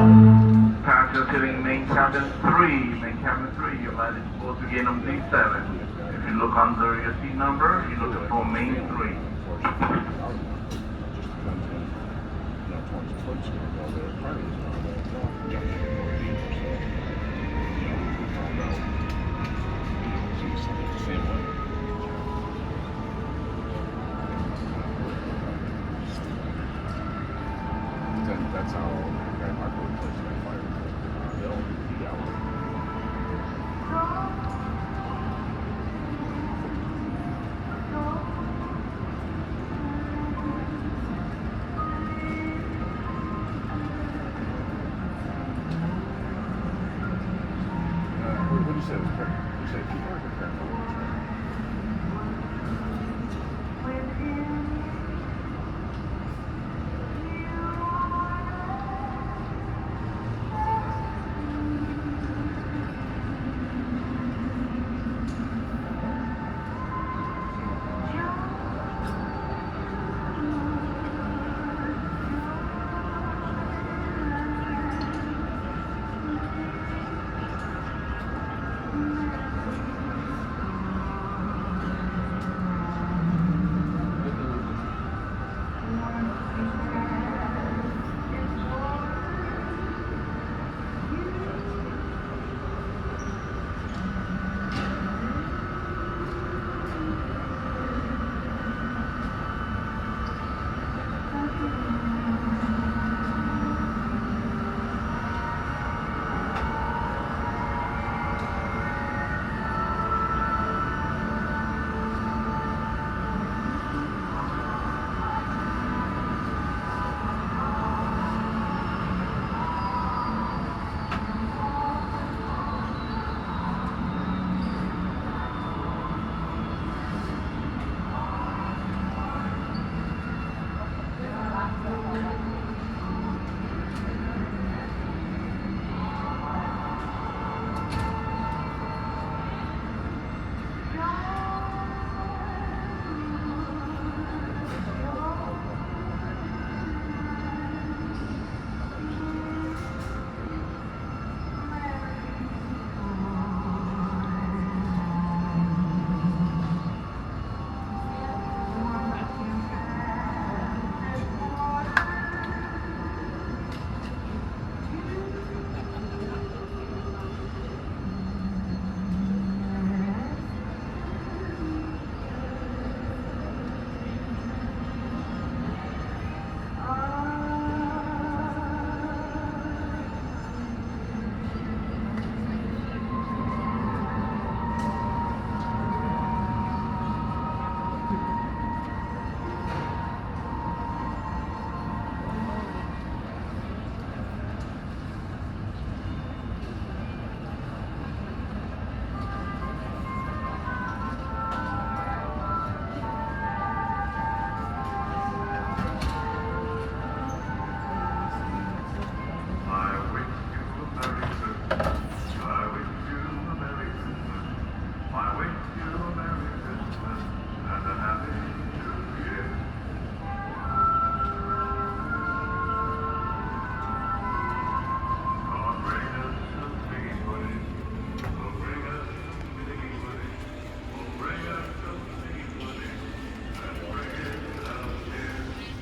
Passengers hitting main cabin 3. Main cabin 3, your mileage supposed to gain on D7. If you look under your seat number, you're looking for main 3. That's how Guy Marco plays that fire. They'll be out. What did you say? What did you say?